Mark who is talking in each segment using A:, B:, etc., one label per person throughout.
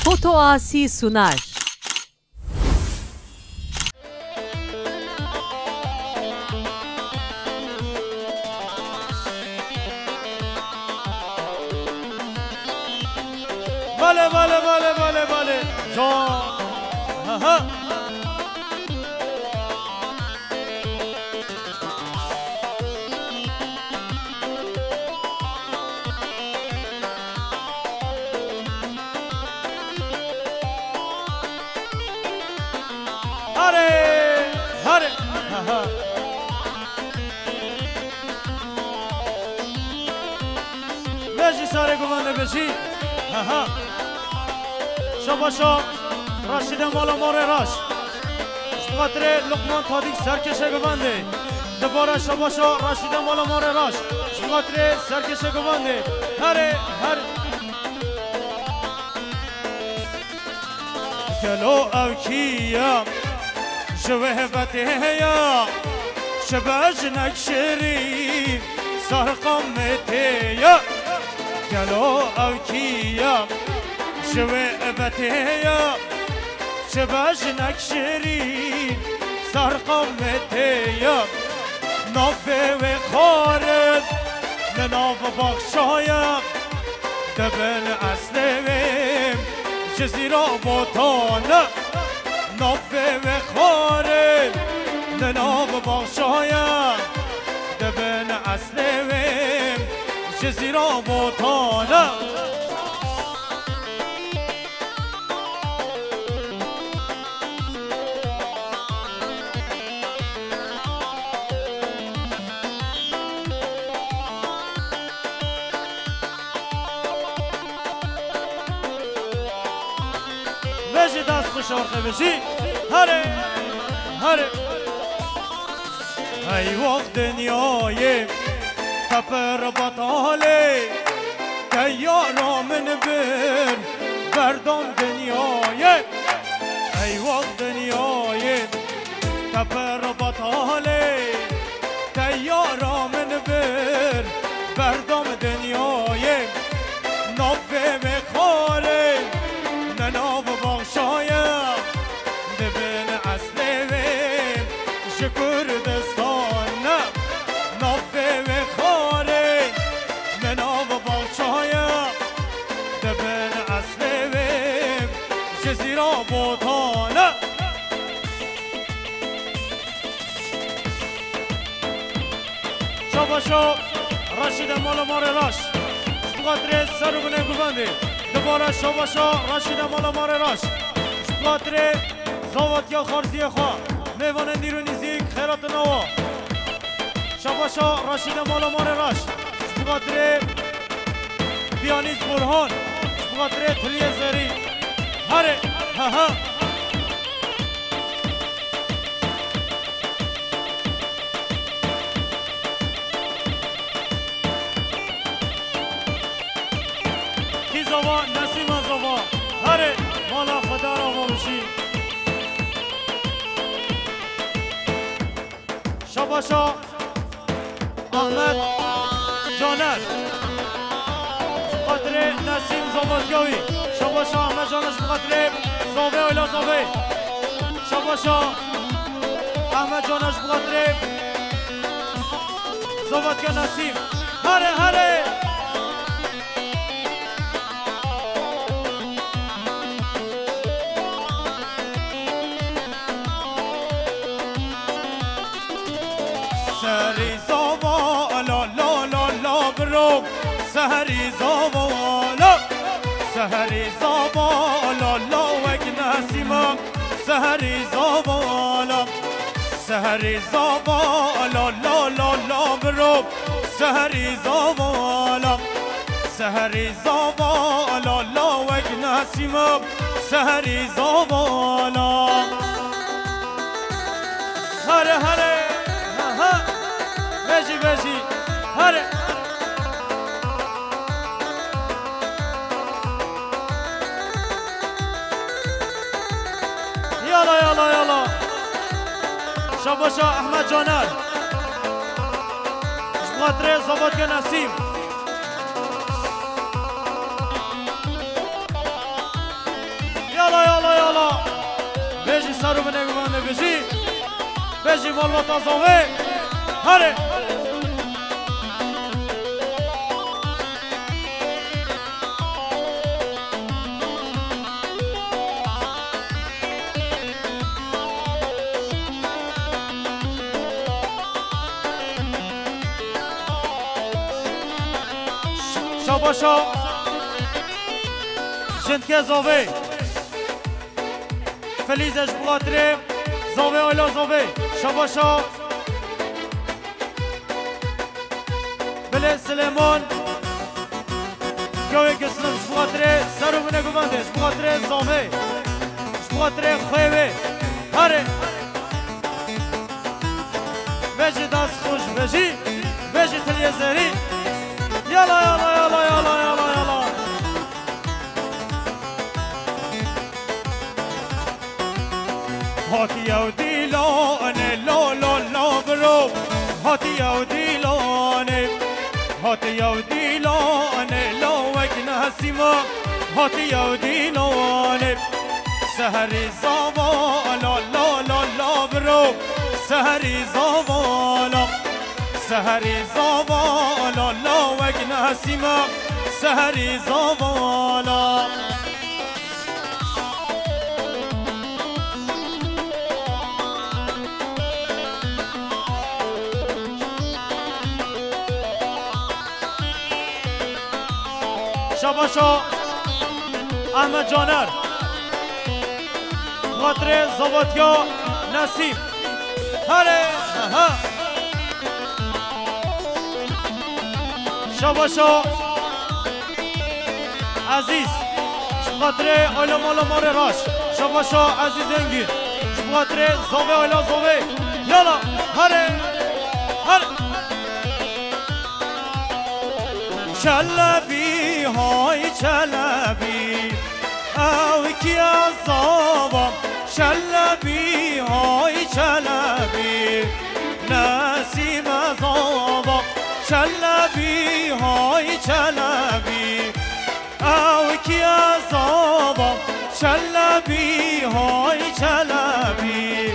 A: Foto Asi sunar.
B: Vale, vale, vale, vale, vale. John. Aha. Hare, hare. Aha. Beji sare guvande beji. Aha. شباشا راشید مالا ماره راش خاطر لقمان تادیک سرکشه گوانده دوباره شباشا راشید مالا ماره راش خاطر سرکشه گوانده هره هر گلو او کیا شوه بته شباج نکشری سر قمته یا گلو او کیا شوه بتهیا شباش نکشری سرقمتیا نافه و خارد نناف بخشایم دبن اصلیم جزیرا بطانه نافه و خارد نناف بخشایم دبن اصلیم جزیرا بطانه بشی دست خوش آرخه بشی هره هره ای وقت دنیای کپر بطاله که یارا من بر بردان دنیای ای وقت دنیای کپر بطاله که یارا من بر بردان دنیای نافه بخاره نناو بخشایم دبن اصلیم شکر دستانم نافه بخاره نناو بخشایم دبن اصلیم جزیرا بطانه شباشا رشید مالا ماره راش بخاطر سر و بنه گوانده دوباره شباشا رشید مالا ماره راش بخاطر زاوات یا خارزی خواه میوان نیرونیزی خیرات نوا شباشا رشید مالا ماره راش بخاطر پیانیست برهان بخاطر تلیه زری هره ها ها زوا نسیم زوا هره مالا خدا را باشی شباشا احمد جانر خاطر نسیم زوادگاوی شباشا احمد جانش بخاطر زاوه اولا زاوه شباشا احمد جانش بخاطر زوادگا نسیم هره هره سهری زاوا لا لا لا لا برو سهری زاوا لا سهری زاوا لا لا وک نسیمم سهری زاوا لا سهری زاوا لا لا لا لا برو سهری زاوا لا سهری زاوا لا لا وک نسیمم سهری زاوا لا هره هره بشی بشی هره یالا یالا یالا شباشا احمد جانر خاطر زوادگا نسیم بجی مالوتا زاوه هره شاباشا جنتکه زاوه فلیزش بخاطره زاوه آلا زاوه شاباشا بله سلیمان گوه کسنم بخاطره سرو بنه گوندش بخاطره زاوه بخاطره خویوه هره بجی دست خوش بجی بجی تلیه زهری یالا یالا یالا یالا یالا یالا هاتی او دیلانه لا لا لا برو هاتی او دیلانه هاتی او دیلانه لا وگنه سیما هاتی او دیلانه سهری زوالا لا لا لا برو سهری زوالا سهری زوالا لا وگنه سیما سهری زوالا شاباشا احمد جانر خاطر زواتیا نسیم هره ها شاباشا عزیز خاطر آیلا مالا مار راش شاباشا عزیز انگیر خاطر زاوه آیلا زاوه یالا هره هره چلبی های چلبی او کی عذابم چلبی های چلبی نسیم عذابم چلبی های چلبی او کی عذابم چلبی های چلبی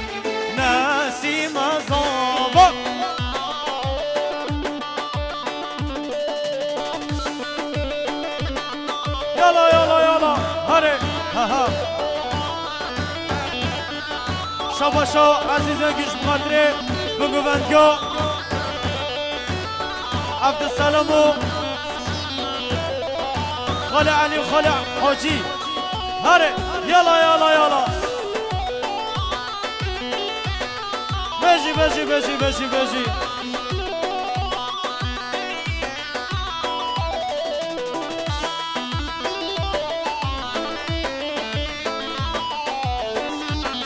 B: نسیم عذابم یالا یالا یالا هره ها شاباشا عزیزان گیش بخاطره بگوندگاه عبدالسلام و خال علی و خال حاجی هره یالا یالا یالا بجی بجی بجی بجی بجی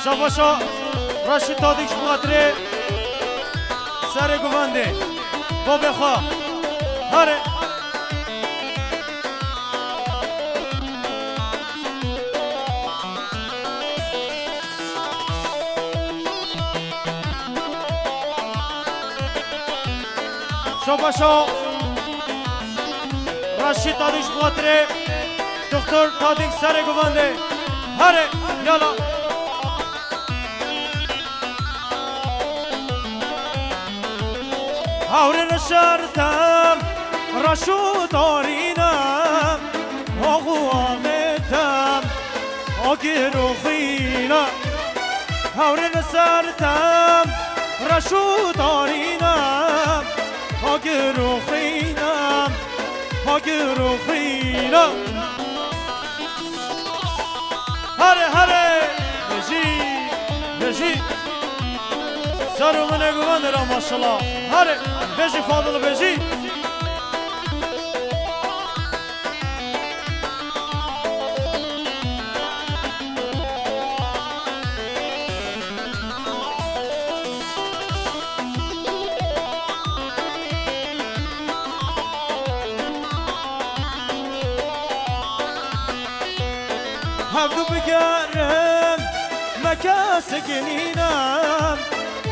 B: شاباشا راشد تادیکش بخاطره سر گوونده با بخواه هره شاباشا راشد تادیکش بخاطره دکتر تادیک سر گوونده هره یالا هاوره نشرتم راشو دارینم آقو آمدم آگه رو خینم هاوره نشرتم راشو دارینم آگه رو خینم آگه رو خینم هره هره بجی بجی سرو منه گوانده را ماشالله هره بجی فاضل بجی هفدو بگرم مکس گنینم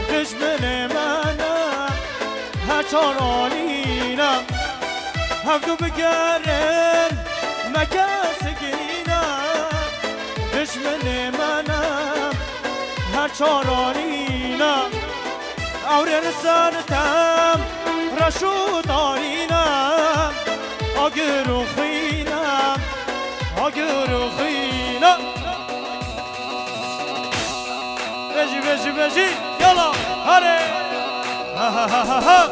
B: دشمن منم هر چارانینم هفدو بگرم مکس گنینم دشمن منم هر چارانینم عورن سرتم رشو دارینم آگر و خینم آگر و خینم بجی بجی بجی یالا هره ها ها ها ها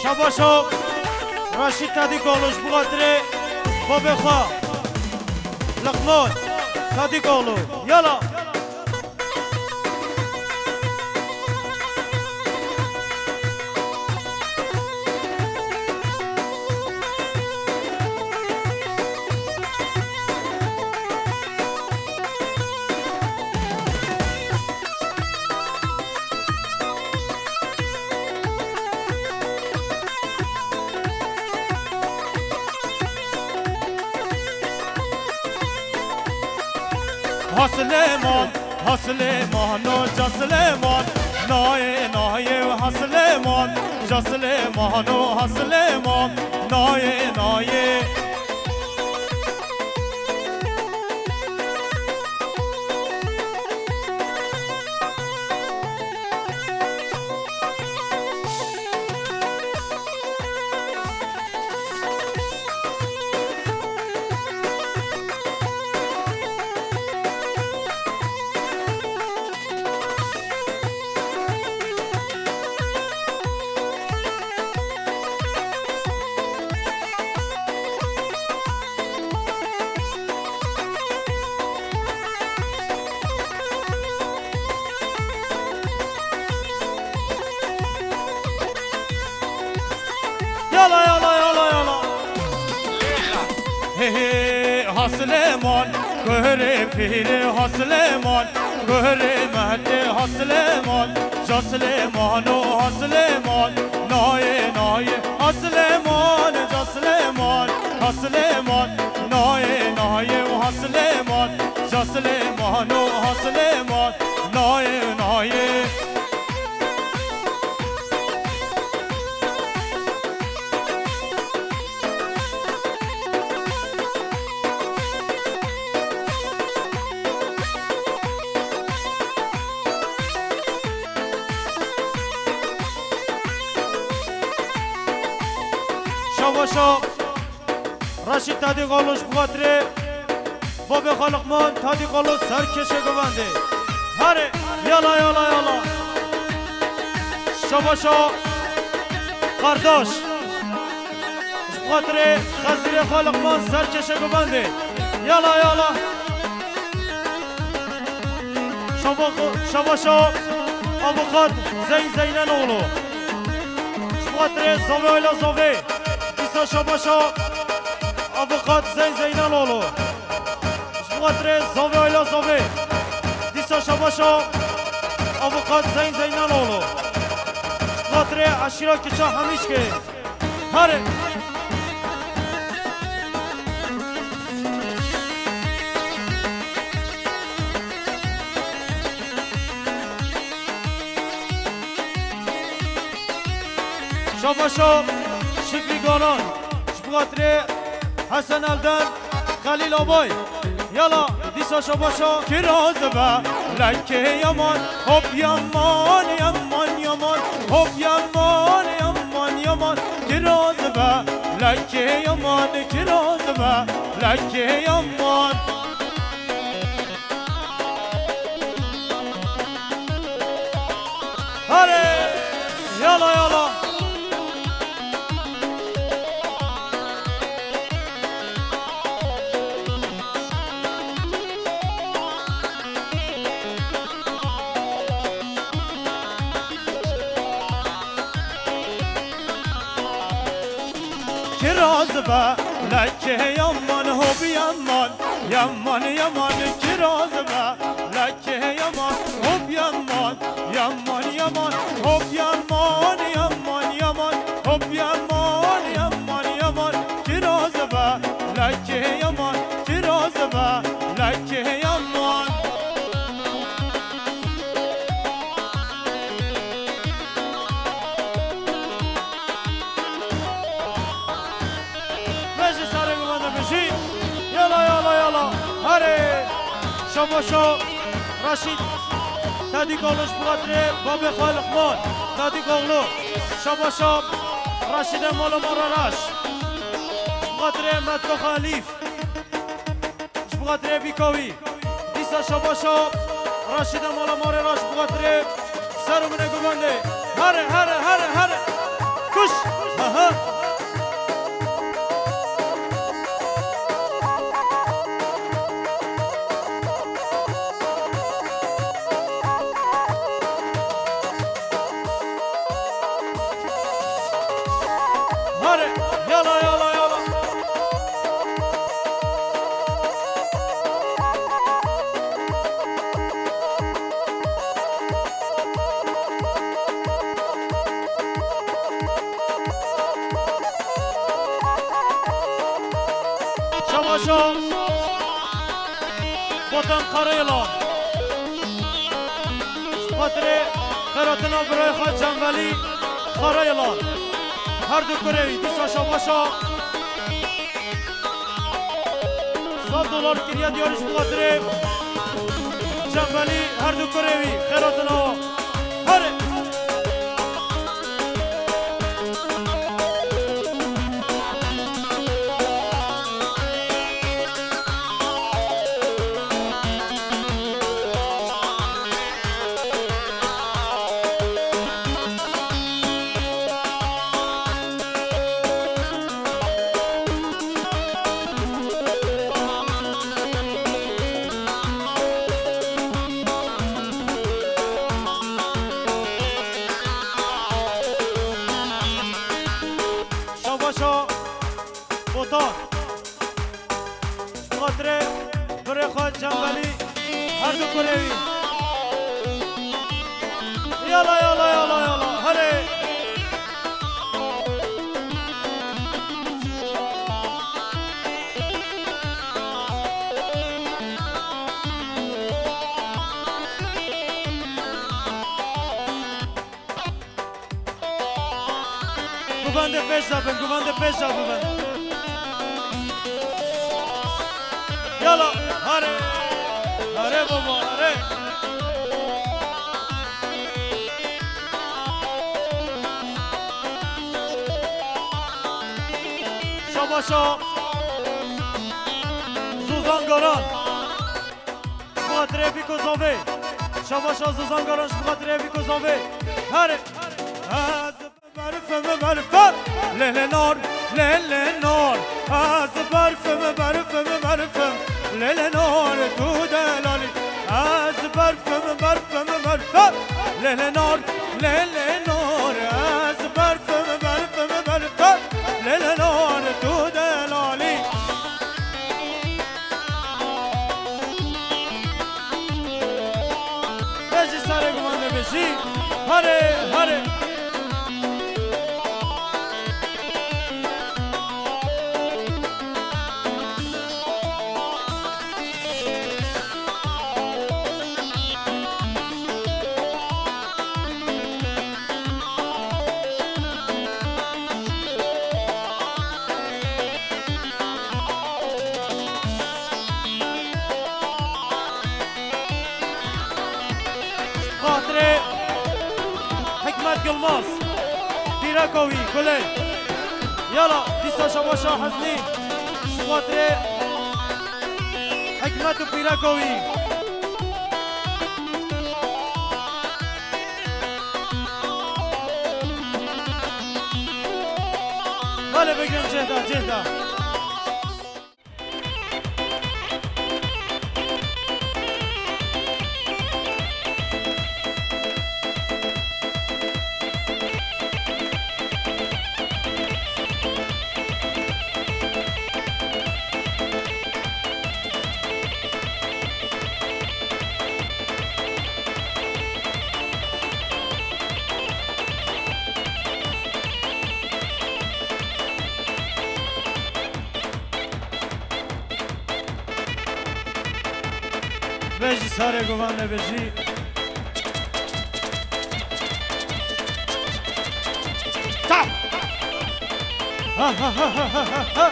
B: شباشو رشید تادی گولوش بخاطر بابا خواه لقمان تادی گولو یالا Hasleman, Hasleman, o Jasleman, nae nae Hasleman, Jasleman, o Hasleman, nae nae. Yala yala yala yala He he Hasleman Göre piri Hasleman Göre mehdi Hasleman Jasleman o Hasleman Naye naye Hasleman Jasleman Hasleman Naye naye Hasleman Jasleman o Hasleman Naye naye شباشا رشید تادی قالوش بخاطره بابا خالقمان تادی قالوش سرکشه گونده هره یالا یالا یالا شباشا قرداش بخاطره خزیر خالقمان سرکشه گونده یالا یالا شباشا ابوخات زینن اولو بخاطره زاوه ایلا زاوه شباشا ابوخات زینن اولو بخاطر زاوه ایلا زاوه دیسا شباشا ابوخات زینن اولو بخاطر عشیرا کچا همیش که هره شباشا شکری گانان بخاطر حسن الدن خلیل آبای یالا دیسا شباشا کراز و لکه یمان هب یمان یمان یمان هب یمان یمان یمان کراز و لکه یمان کراز و لکه یمان هره یالا یالا kiraz be Lekke yaman hop yaman Yaman yaman kiraz be Lekke yaman hop yaman Yaman yaman hop yaman Yaman yaman hop yaman Yaman yaman kiraz be Lekke yaman kiraz be Lekke yaman شاباشا رشید دادی گالوش بخاطر باب خالقمان دادی گالو شاباشا رشید مالا مارارش بخاطر مدکو خلیف بخاطر بیکاوی دیسا شاباشا رشید مالا مارارش بخاطر سرمونه گوانده هره هره هره هره کش ها شاباشا بطن قريلان خاطر خیراتنا برای خود جنولی قريلان هر دو کروی دیسا شاباشا $100 کریه دیارش بخاطر جنولی هر دو کروی خیراتنا هره شاباشا بوتان بخاطر برای خود جنبالی هر دو کروی یالا یالا یالا یالا هره گوبنده پیش زبن گوبنده پیش زبن یالا هره هره بابا هره شاباشا زوزانگاران بخاطر بیکو زاوه شاباشا زوزانگاران بخاطر بیکو زاوه هره برفم برفم لیل نار لیل نار از برفم برفم برفم لیل نار تو دلالی از برفم برفم برفم لیل نار لیل نار از برفم برفم برفم لیل نار تو دلالی بجی سر گمانده بشی هره هره خاطر حکمت گلماس پیراکوی گله یالا دیسا شاباشا حسنی خاطر حکمت و پیراکوی بله بگیرم جهده جهده بجی سر گوانده بجی تا ها ها ها ها ها ها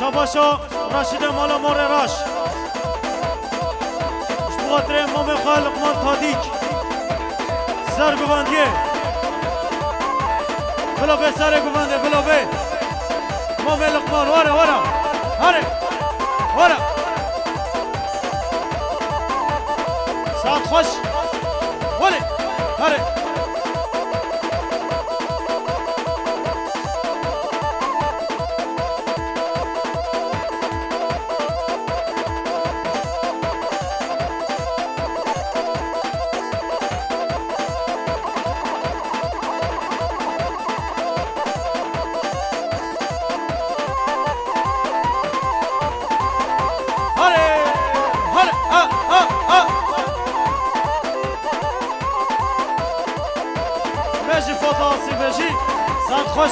B: شاباشا راشد مالا مور راش شبغاتر امام خالق من تادیک سر گواندیه بلا به سر گوانده بلا به امام لقمان واره واره هره واره ساعت خوش واره هره بجی فوتاسی بجی ساعت خوش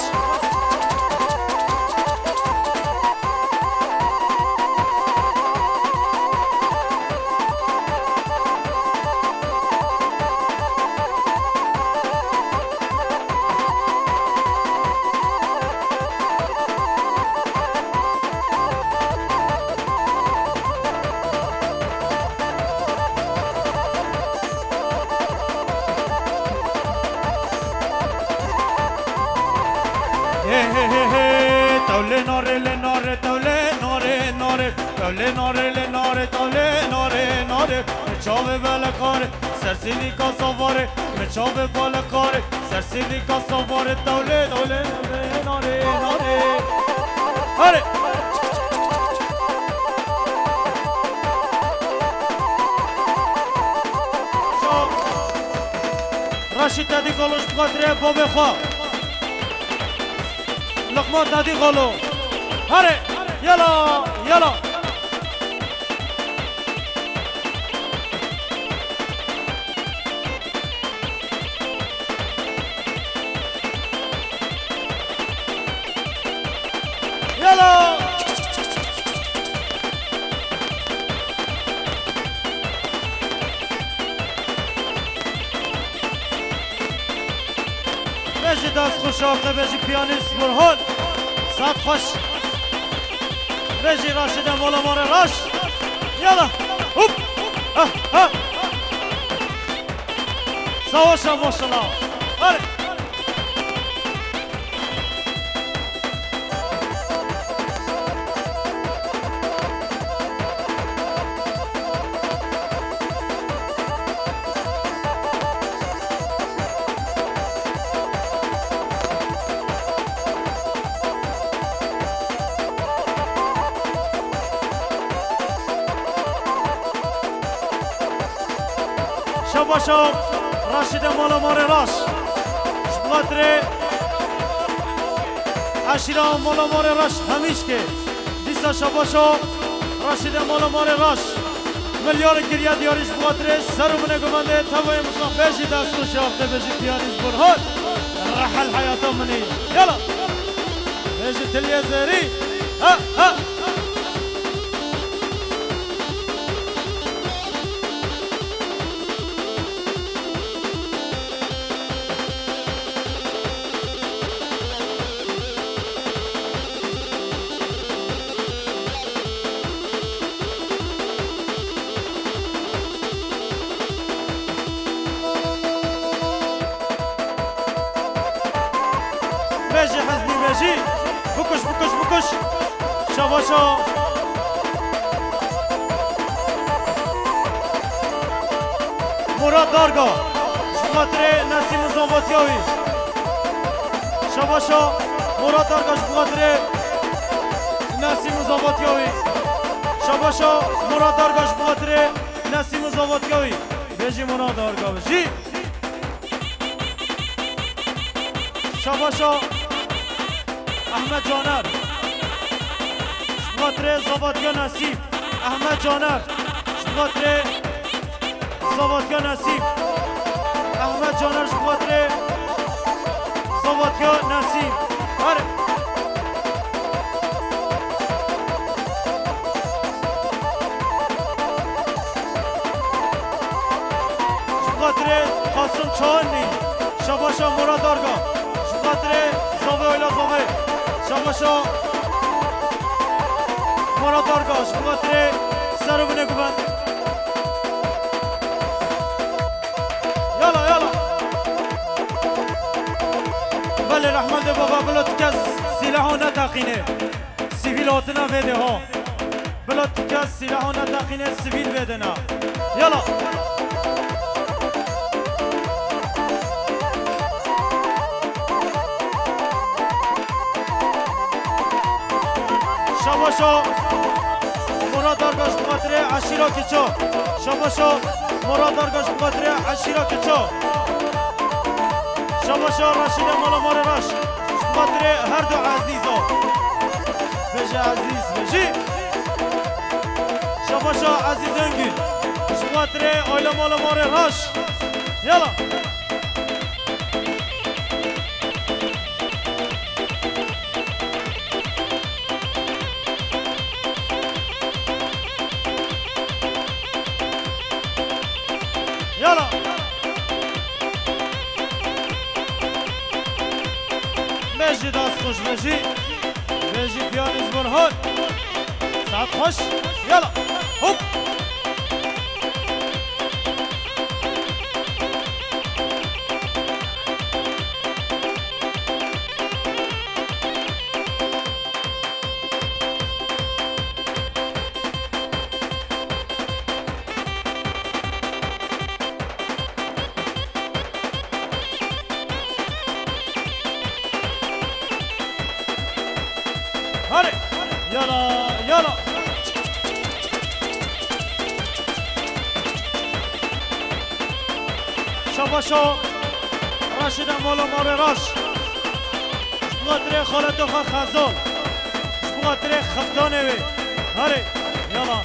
B: تولي نوري لنوري تولي نوري نوري تولي نوري لنوري تولي نوري نوري مچاوي بالکاره سرسیدی کا سواره مچاوي بالکاره سرسیدی کا سواره تولي تولي نوري نوري هره راشد تدی کلوش بخاطر بابه خواه لقمان دادی غلو هره یلا یلا یلا بجی دست خوش آفته بجی پیانیست برهان ساعت خوش بجی راشد مولا مار راش یلا هوب ها ها سواشا ماشالله هره شاباشا راشد مولا مار راش شبغاتر عشیرا مولا مار راش همیش که دیسا شاباشا راشد مولا مار راش ملیار گریه دیاریش بخاطر سر و منه گمانده توای مصافحه دست خوش یافته بجی پیانیز برهان رحل حیاتا منی یلا بجی تلیه زری ها ها بجی حزنی بجی بکش بکش بکش شاباشا مراد دارگا شباتره نسیم زنباتیاوی شباشا مراد دارگا شباتره نسیم زنباتیاوی شباشا مراد دارگا شباتره نسیم زنباتیاوی بجی مراد دارگا بجی شباشا احمد جانر شباتره زنباتیا نسیم احمد جانر شباتره زنباتیا نسیم احمد جانر شباتره زنباتیا نسیم آره شباتره قاسم چهانی شباشا مراد دارگا شباتره زاوه اولا زاوه شباشا مراد دارگا شباتره سرو بنه گوبند يلا يلا بله رحمت بابا بلا تکس سلاحو نتاقینه سیویلاتنا ویده ها بلا تکس سلاحو نتاقینه سیویل ویده نا يلا شباشا مراد دارگاش بخاطره عشیرا کچا شباشا مراد دارگاش بخاطره عشیرا کچا شباشا رشید مالا مار رش بخاطره هر دو عزیزا بجه عزیز بجی شباشا عزیز انگل بخاطره آیلا مالا مار رش یلا يلا ماشي داس خوش ماشي ماشي بيانيز برهان ساعت خوش يلا هوب هاري يلا يلا شباشا راشد مولا مار راش بخاطر خالتو خا خزال بخاطر خفتانه وي هاري يلا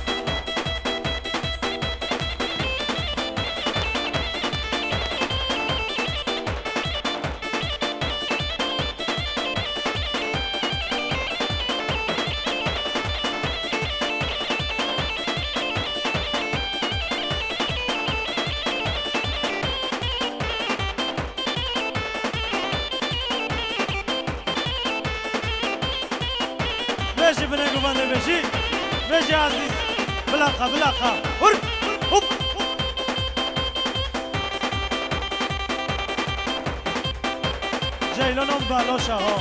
B: بيجي بنقو بنا بيجي بيجي عزيز بلاقة بلاقة هرب هوب جيلانم بلاشة ها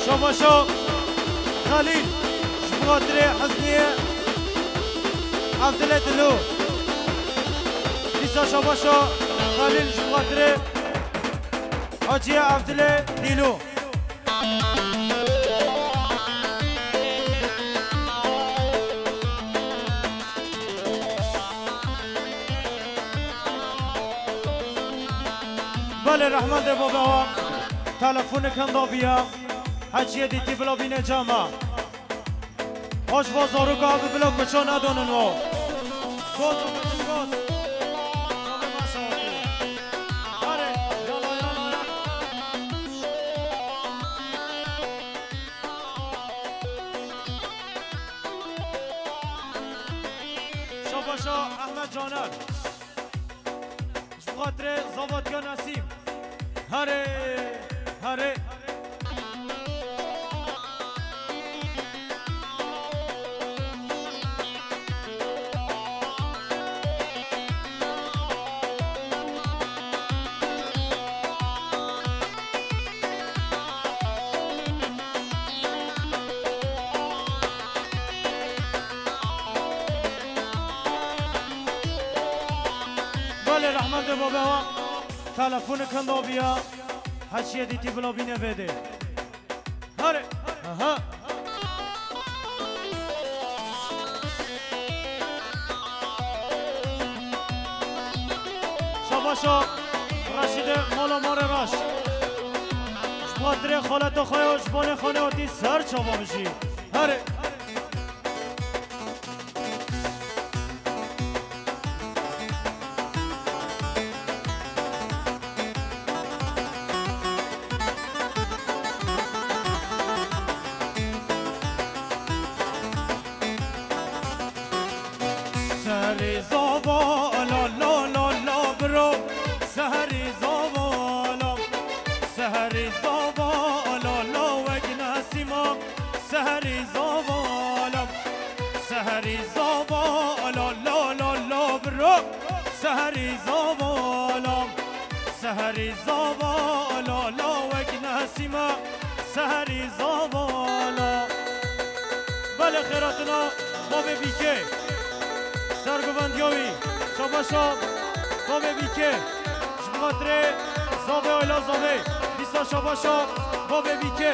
B: شباشا خليل شبغاتري حسنية عبدالله دلو لسا شباشا خليل شبغاتري حاجية عبدالله دلو بله رحمت بابا تلفون کن بیا حجیه دیتی بلا بینه جامعه هاش بازارو که آبی بلا کچا ندانن و گاز و بچه گاز جامعه مساعدی بله یالا یالا شباشا احمد جانر بخاطر زوادگا نسیم هره هره بابا ها تلفون کن بیا هچیه دیتی بلا بینه بده هره ها شاباشا رشید مالا مار راش خاطر خالت و خواهی عجبان خانه آتی سر چابا بشی هره سهری زاوا لا لا لا لا برو سهری زاوا لا سهری زاوا لا لا وگنا سیما سهری زاوا لا سهری زاوا لا لا لا لا برو سهری زاوا لا سهری زاوا لا لا وگنا سیما سهری زاوا لا بله خیراتنا ما بیکه سرگوندیوی شاباشا باب بیکه شبخاطره زاوه آیلا زاوه بیسا شاباشا باب بیکه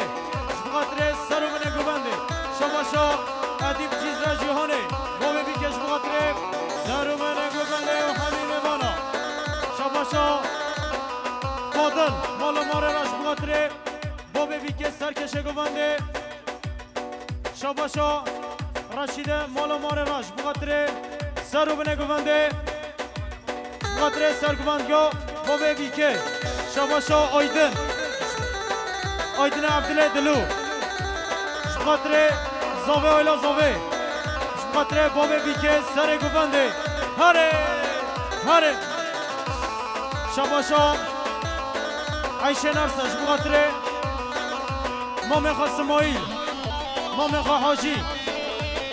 B: شبخاطره سرگونه گوبنده شاباشا ادیب چیز را جهانه باب بیکه شبخاطره سرگونه گوبنده و همین بانا شاباشا قادل مالا ماره را شبخاطره باب بیکه سرکشه گوبنده شاباشا رشیده مالا ماره را شبخاطره سرو بنه گوونده خاطر سرگوندگاه بابه بیکه شاباشا آیدن عبدالله دلو خاطر زاوه آیلا زاوه خاطر بابه بیکه سر گوونده هره هره شاباشا عیشه نرسش بخاطر مامخا سمایل مامخا حاجی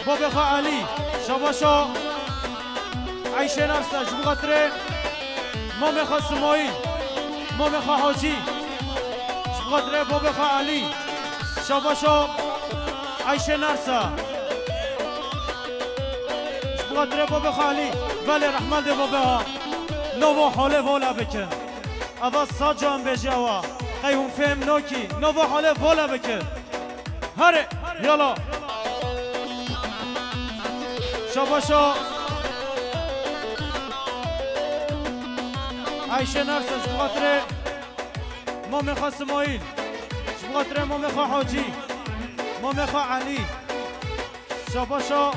B: بابخا علی شاباشا عیشه نرسش بخاطر مامخا سمایل مامخا حاجی بخاطر بابخا علی شاباشا عیشه نرسه بخاطر بابخا علی ولی رحمت بابها نوو حاله والا بکن اوا ساجان بجاوا قیون فهم نوکی نوو حاله والا بکن هره یالا شاباشا عیشه نرسش بخاطر مامخا سمایل بخاطر مامخا حاجی مامخا علی شاباشا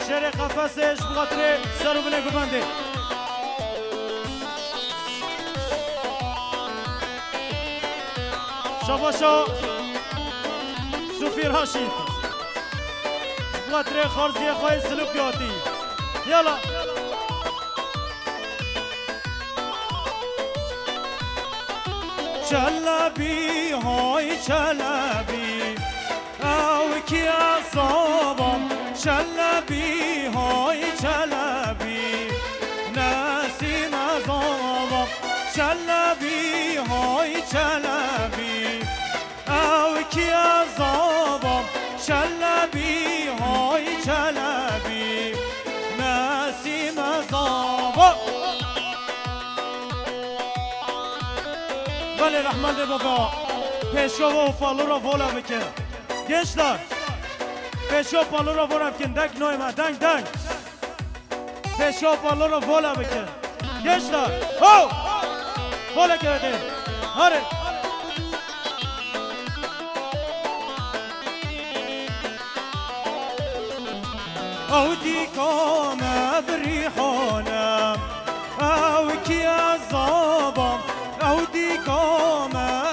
B: شر قفسش بخاطر سرو بنه گوبنده شاباشا صوفی راشید بخاطر خارزی خواهی سلوکیاتی یالا چلبی های چلبی او کی اصابم چلبی های چلبی نسیم ازابم چلبی های چلبی او کی اصابم چلبی های چلبی نسیم ازابم ولی رحمت بابا پیشو و پالو را والا بکن gençler پیشو پالو را والا بکن دنگ نویمه دنگ پیشو پالو را والا بکن gençler هو والا کرده هره او دیکام بریحانم او کی عذابم او دیکام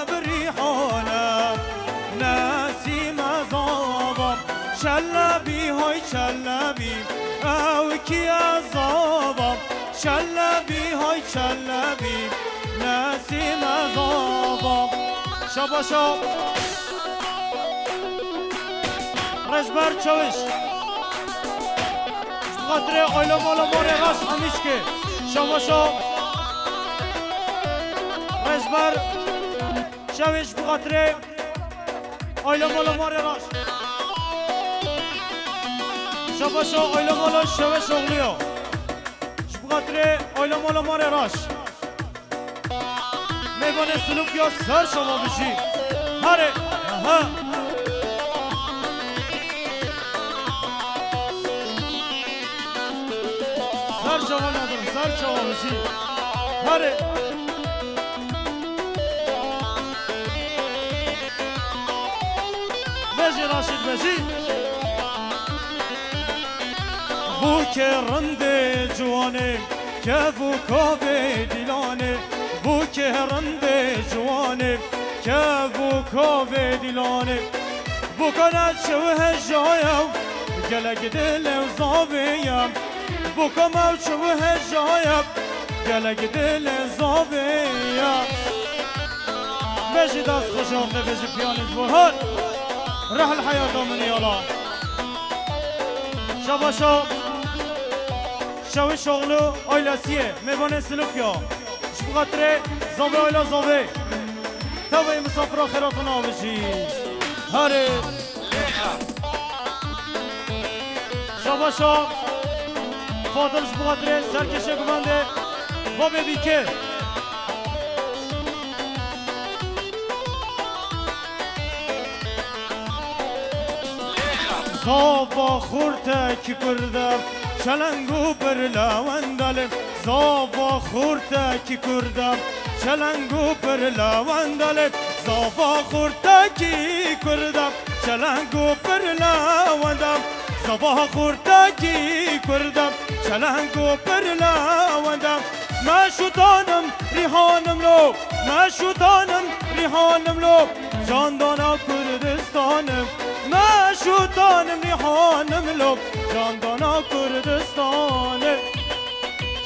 B: بریحانم نسیم عذابم چلبی های چلبی او کی عذابم چلبی های چلبی نسیم عذابم شاباشا رجبر چوش خاطر آیلا مالا ماره غاش همیش که شاباشا رجبر شوش بخاطر آیلا مالا ماره غاش شاباشا آیلا مالا شوش اغلیا بخاطر آیلا مالا مار راش میبانه سلوک یا سر شما بشی هره ها سر شما ندارم سر شما بشی هره بجی راشد بجی بو که رنده جوانه که بو کابه دیلانه بو که رنده جوانه که بو کابه دیلانه بو کند شوه جایم گلک دل زابیم بو کمو شوه جایم گلک دل زابیم بجی دست خوشافته بجی پیانیز برهان رح الحياة من يلا شبا شب شوي شغلو آيلاسيه ميبانه سلوكيا اش بخاطر زاوي آيلا زاوي تاوي مسافر آخراتنا بشي هاري شبا شب فاضلش بخاطر سرکشه گمانده بابي بيكه زابا خورته کی کردم چلنگو بر لاوندالم زابا خورته کی کردم چلنگو بر لاوندالم زابا خورته کی کردم چلنگو بر لاوندم زابا خورته کی کردم چلنگو بر لاوندم مشودانم ریحانم لو مشودانم ریحانم لو جاندانا کردستانم مشودانم ریحانم لو جاندانا کردستانم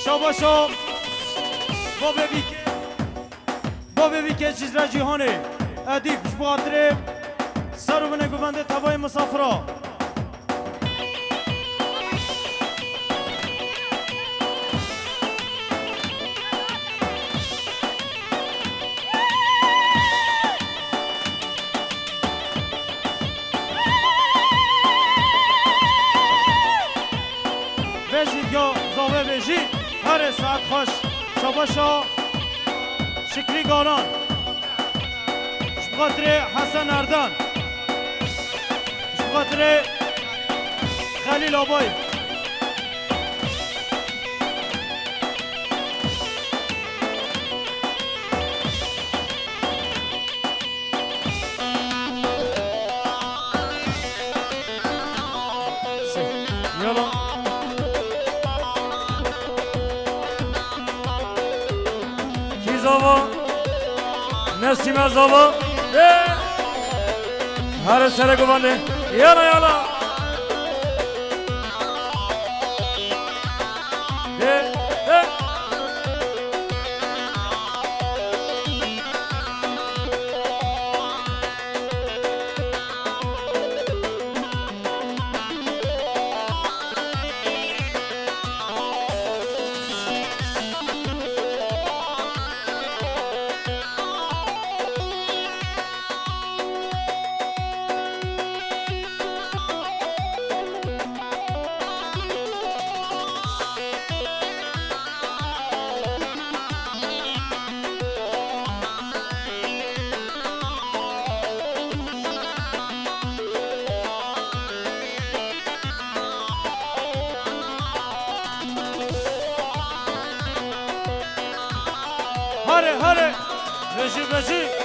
B: شابا شاب با ببی که چیز را جیهانه ادیب بخاطر سر و بنه گوونده تبای مسافرها یا زاوه بجی هر ساعت خوش شباشا شکری گاران شبخاطر حسن اردان شبخاطر خلیل آبای یالا زاوا نسیم زاوا هر سر گوانده یالا یالا هره هره بجی بجی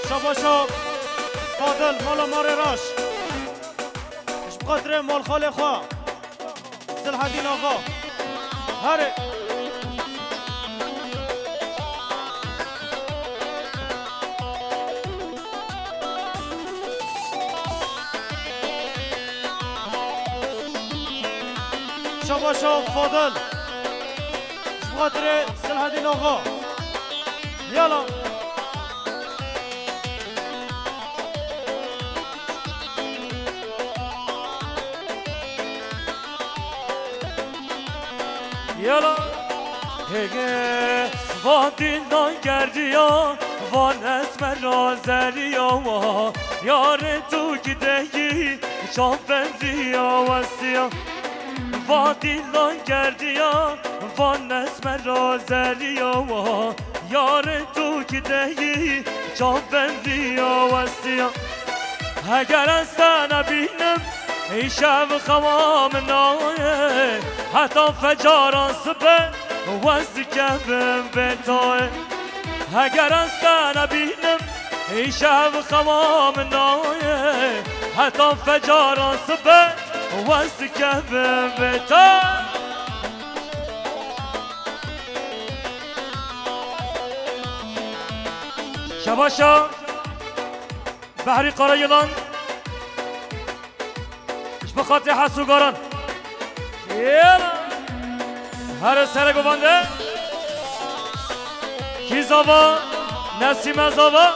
B: شباشا فاضل مالا مار راش اش بخاطر مال خال خواه صلح الدین آقا هره شباشا فاضل خاطر سلحدین آقا یالا یالا هگه و دلدان کردی یا و نسم رازری یا یار تو گدهی شافندی یا وسیا و دلدان کردی یا و نسم رازری یا یار تو گدهی شافندی یا وسیا اگر از تنه بینم ای شب خوام نایه حتی فجاران صبح وزد کبم بتاه اگر از تنه بینم ای شب خوام نایه حتی فجاران صبح وزد کبم بتاه شباشا بحری قرایلان بخاطر حسوگاران یالا هر سر گوانده کی زاوا نسیم زاوا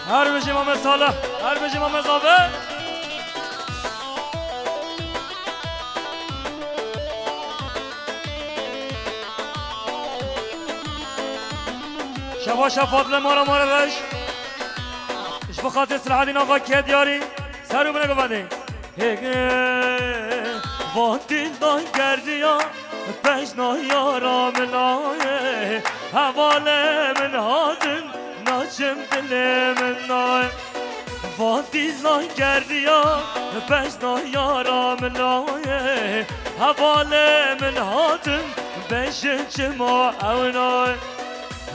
B: هر بجی مام صالح هر بجی مام زاوا شباشا فاضل مارا بش اش بخاطر سلحدین آقا که دیاری سرو بنه گفته هگه و دلدان کردی یا پشنا یارا منایه حواله من هادن ناچم دل من نای و دلدان کردی یا پشنا یارا منایه حواله من هادن بشن چما اونای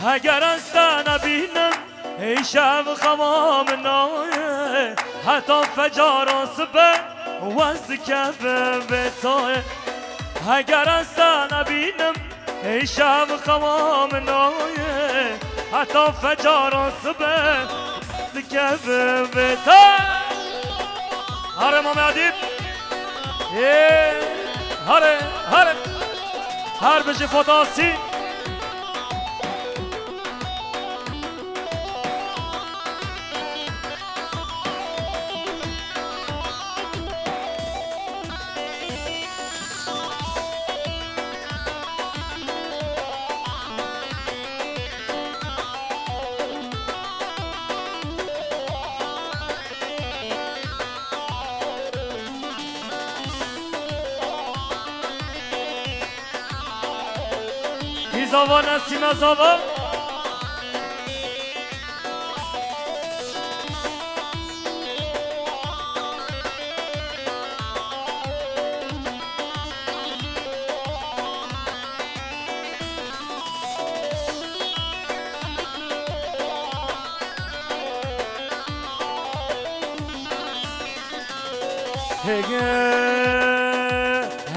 B: اگر از تنه بینم ای شب خوام نایه حتی فجاران صبح وزد کبم بتاه اگر از تنه بینم ای شب خوام نایه حتی فجاران صبح وزد کبم بتاه هره مام عدیب هره هر بجی فتاسی زاوا نسیم زاوا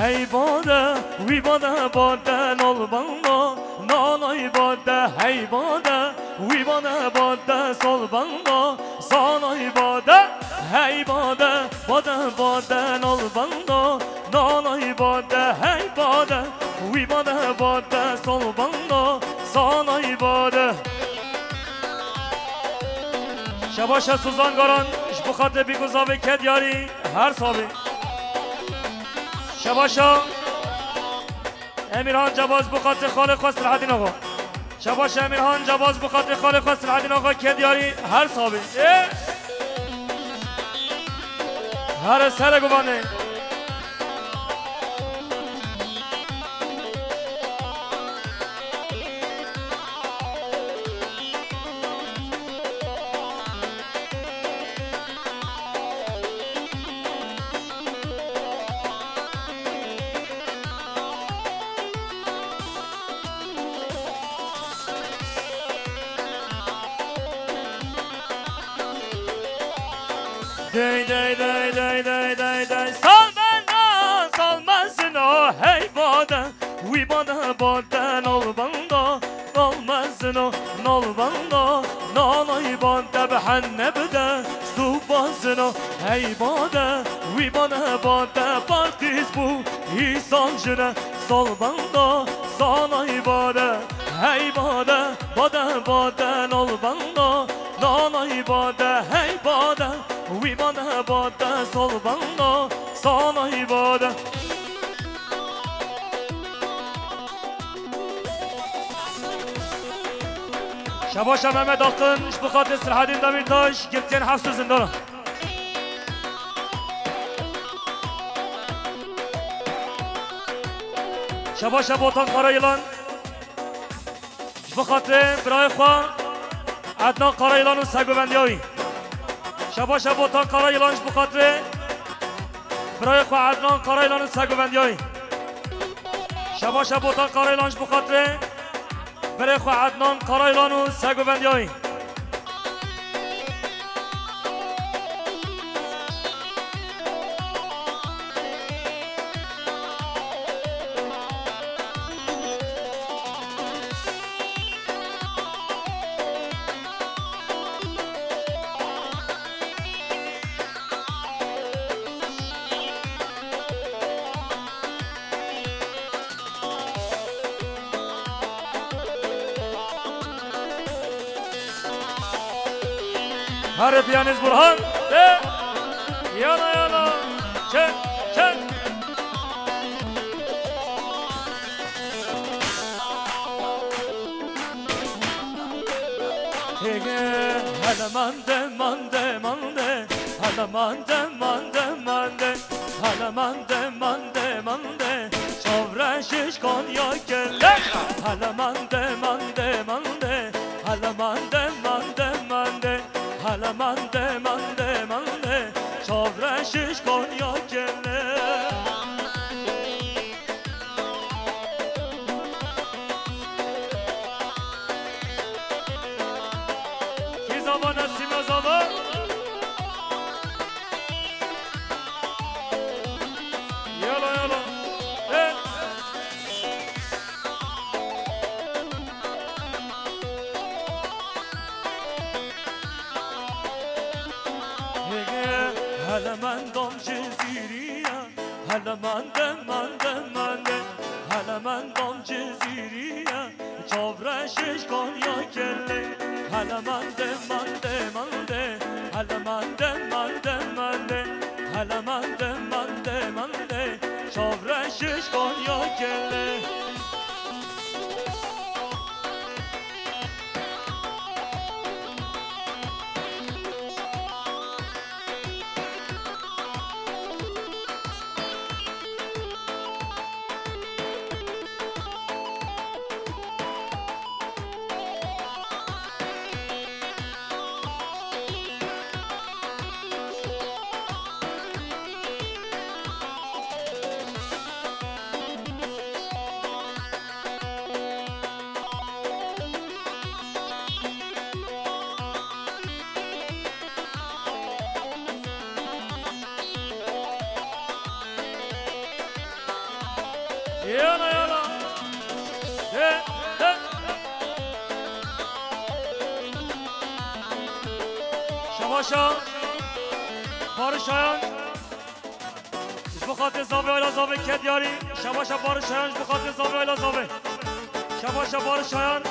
B: hey bada we bada nol banda nanay bada hey bada we bada sol banda sanay bada hey bada nol banda nanay bada hey bada we bada sol banda sanay bada شباشا سوزانگاران اش بخاطر بیگوزاوی که دیاری هر صابی شباشا امیران جواز بخاطر خالق و سلحدین آقا شباشا امیران جواز بخاطر خالق و سلحدین آقا که دیاری هر صابی هر سر گوانه Day Sal benden salmasın o hey bana we bana ol banda olmaz
A: جسنو نال بندا نالای بانده به هنه بده سو بازنو هی باده وی بانه باده بارتیز بو ایسان جنه سال بندا سالای باده هی باده باده باده نال بندا نالای باده هی باده وی بانه باده سال بندا سالای باده شباشا محمد آقن اش بخاطر سرحدین دمیرتاش گفتین حفظ زندان شباشا بوتان قرایلان اش بخاطر برای خواه عدنان قرایلان و سگوبندی هایی شباشا بوتان قرایلان اش بخاطر برای خواه عدنان قرایلان و سگوبندی هایی شباشا بوتان قرایلان اش بخاطر برای خواه عدنان قرایلان و سگوبندی هایی هر پیانیز برهان یالا یالا چن چن هلا مانده مانده مانده هلا مانده مانده مانده هلا مانده مانده مانده شورشش کن یا گله هلا مانده مانده مانده هلا مانده مانده مانده هلا مانده مانده مانده شورشش کن یا گله کی زبان هستیم یا زبان یالا یالا هلا مندم جزیریه هلا مندم مندم منده هلا مندم جزیریه چاورشش کن یا گله هلا مندم منده منده هلا مندم منده منده هلا مندم منده منده چاورشش کن یا گله يلا يلا شباشا بارشایان بخاطر زاویه آیلا زاویه کدیاری شباشا بارشایان بخاطر زاویه آیلا زاویه شباشا بارشایان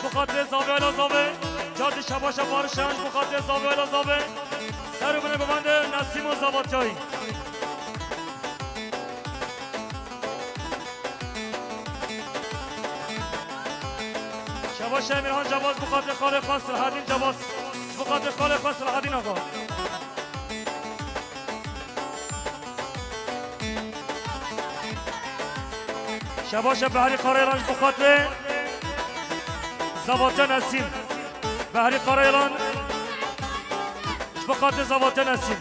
A: بخاطر زاویه آیلا زاویه جادی شباشا بارشایان بخاطر زاویه آیلا زاویه سر بنه ببنده نسیم و زبادجایی شباش امیران جواز بخاطر خالق خاص صلاحالدین جواز بخاطر خالق خاص صلاحالدین آقا شباش بحری قرایلان بخاطر زباطه نسیم بحری قرایلان بخاطر زباطه نسیم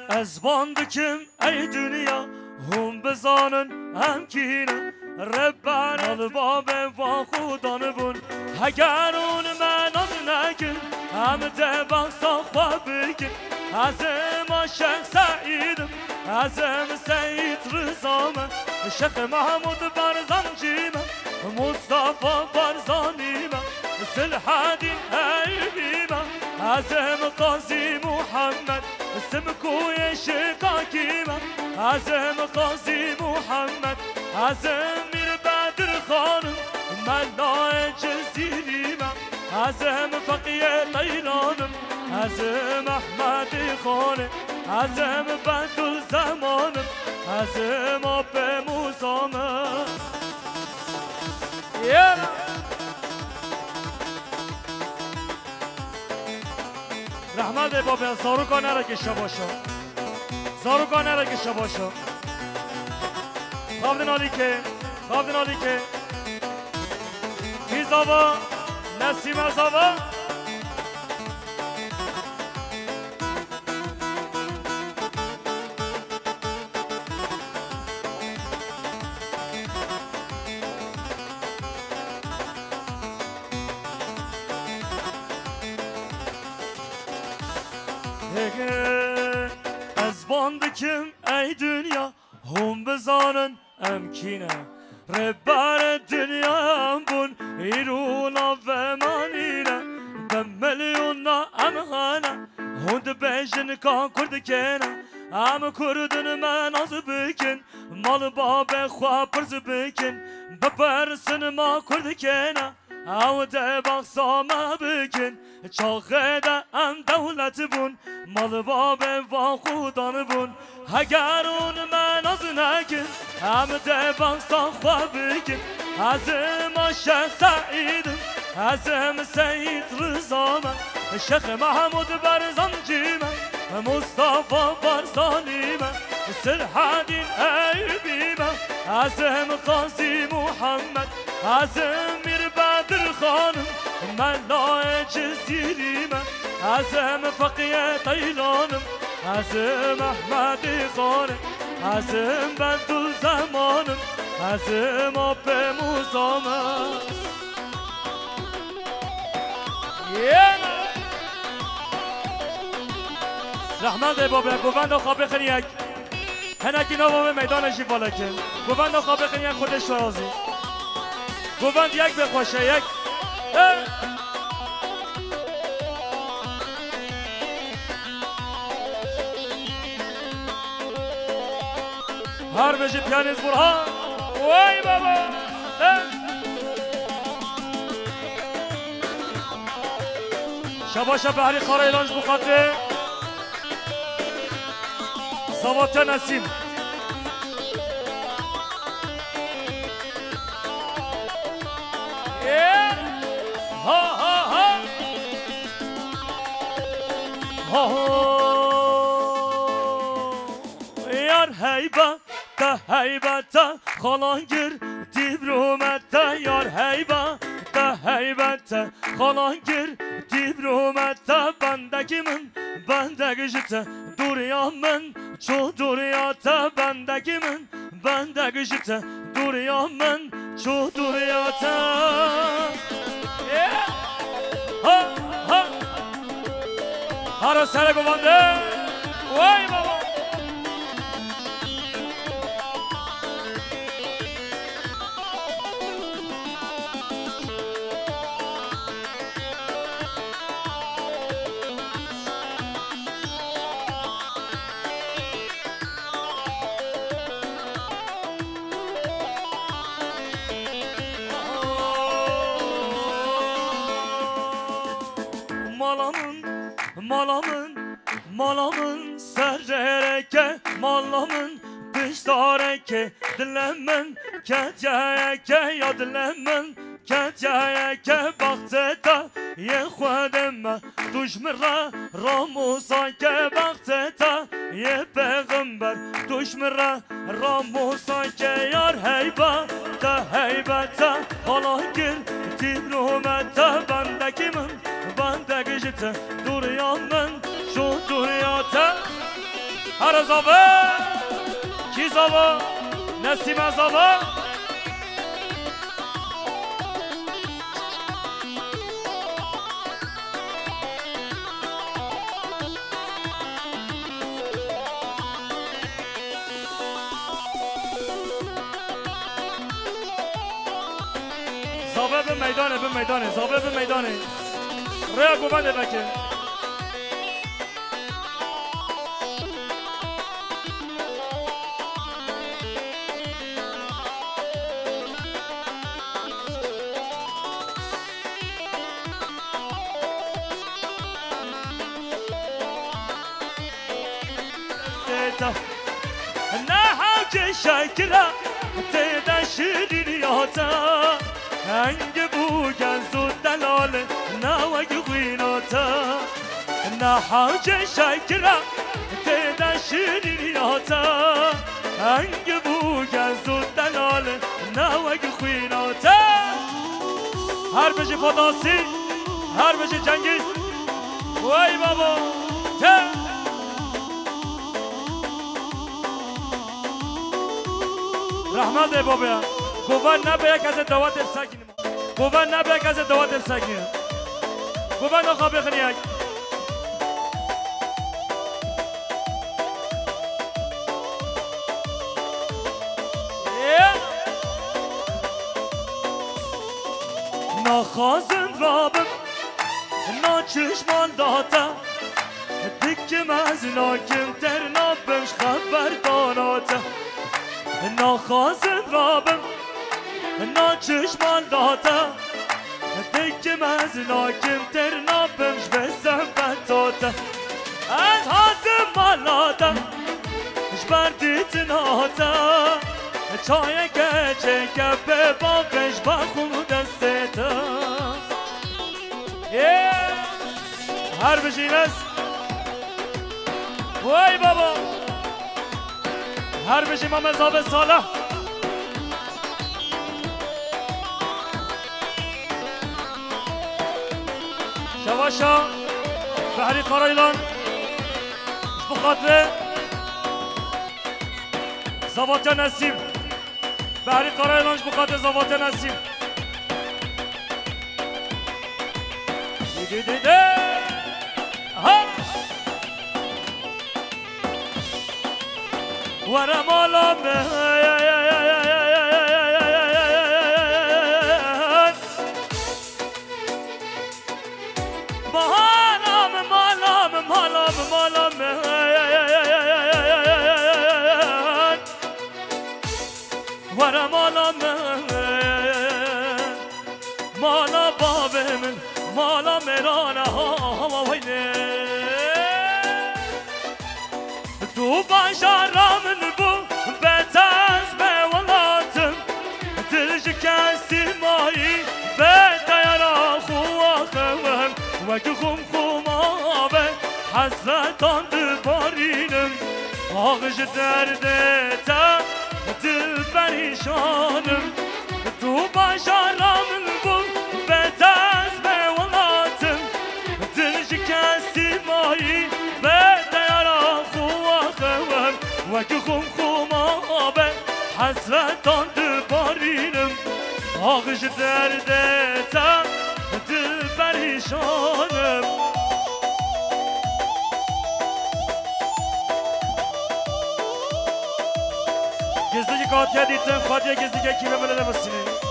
A: از باندکم ای دنیا هم بزانن هم کینه ربان الباب و خودان بون اگر اون من از نکن هم دبان صخوه بکن ازم عاشق سعیدم ازم سعید رزامه شیخ محمود برزنجیمه مصطفى برزانیمه سلحدین ایبیمه ازم قاضی محمد سمكوي شقاكيمه ازم قاضي محمد ازم مير بدر خانم ملاي جزيريمه ازم فقيه طيلانم ازم احمد خانم ازم بدر زمانم ازم اب موسامه رحمت بابا زاروگا نره گشه باشا زاروگا نره گشه باشا خواب دنالی که میزاوا نسیم ازاوا از باندکم ای دنیا هم بزانن امکینه ربار دنیا هم بون ایرونا و مانینه به میلیونا امخانه هند بیشن کان کرد کنه ام کردن من از بکن مال باب خواه پرز بکن بپرسن ما کرد کنه او ده بخصامه بکن چاقه ده ام دولت بون مال باب و خودان بون اگر اون من از نکن ام ده بخصام خواه بکن ازم عاشق سعیدم ازم سعید رزامه شیخ محمود برزنجیمه مصطفى برزانیمه سلحدین ایبیمه ازم قاضی محمد ازم میر بدر خانم ملای جزیریمه ازم فقیه طیلانم ازم احمد خانم ازم بدر زمانم ازم آب موسامه رحمت بابا گوند خواب بخنی یک هنکی نوام میدانشی بالا کن گوند خواب بخنی یک خودش رازی گوند یک بخوشه یک هر بجی پیانیز برها وای بابا شباشا بحری خاره ایلانج بخاطره زوات نسیم ها ها ها یار هیبت هیبت خالان گیر دیبرومت یار هیبت خالان گیر دیبرومت بندگی من بندگی جت دوریا من چو دوریاتا بندگی من بندگی جت دوریا من چو دوریاتا ها ها هر سر گوانده وای بابا Malamın serreke, malamın dıştareke, dilemin ketiyeke, ya dilemin ketiyeke, bakteta ye khudeme, düşmira ramusake, bakteta ye peygamber, düşmira ramusake, yar heybata, heybata, halakir tibrumete, bendekimin, bendeki jite, duruyanın تو دنیاته هر زاوه کی زاوه نسیم زاوه زاوه به میدانه زاوه به میدانه ریا گوبنده بکه نه حاجه شکره تیده شیرینیاته هنگ بوگن زود دلاله نوگ غیناته نه حاجه شکره تیده شیرینیاته هنگ بوگن زود دلاله نوگ غیناته هر بجی فداسی هر بجی جنگیز وای بابا رحمت بابا گوان نباید از دوات بسکنیم گوان نباید از دوات بسکنیم گوان نخواه بخنیگ نخوازم رابم ناچشمان داتا دکم از ناکم تر نابمش خبر داناتا نخوازم رابم ناچشمان داتا دکم از ناکم تر نابمش بسم بطاتا از حاتم مالاتا جبردیت ناتا چای کچه کپه باقش با خود دستتا هر بشینست وای بابا هر بشیم هم ازاب صالح شواشا بحری قرایلان بخاطر زوات نسیم بحری قرایلانش بخاطر زوات نسیم دیده ها ورم آلام ورم آلام مالا باب من مالا مرانه ها وینه تو باشارم نبو بتاز به ولاتم دلش کسی مایی به دیارا خواهم و که خم خمابه حسرتان دبارینم آغش درده تا دل پریشانم تو باشارم نبو بتاز به ولاتم دلش کسی مایی به دیارا خواهم و که خم خمابه حسرتان دبارینم آغش درده تا دل پریشانم گزده که کاتیا دیتم خواهد یا گزده که کیمه بلده بسینه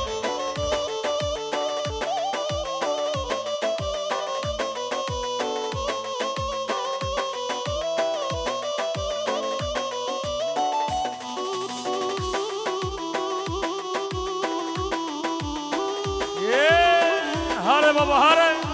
A: هره بابا هره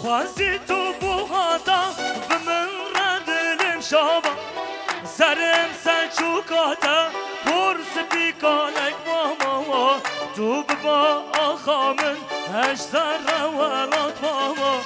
A: خواستی تو بوهاتا بمن ردلم شابا سرم سلچوکاتا پرس بیکانک ماما تو ببا آخامن هشتر روالات ماما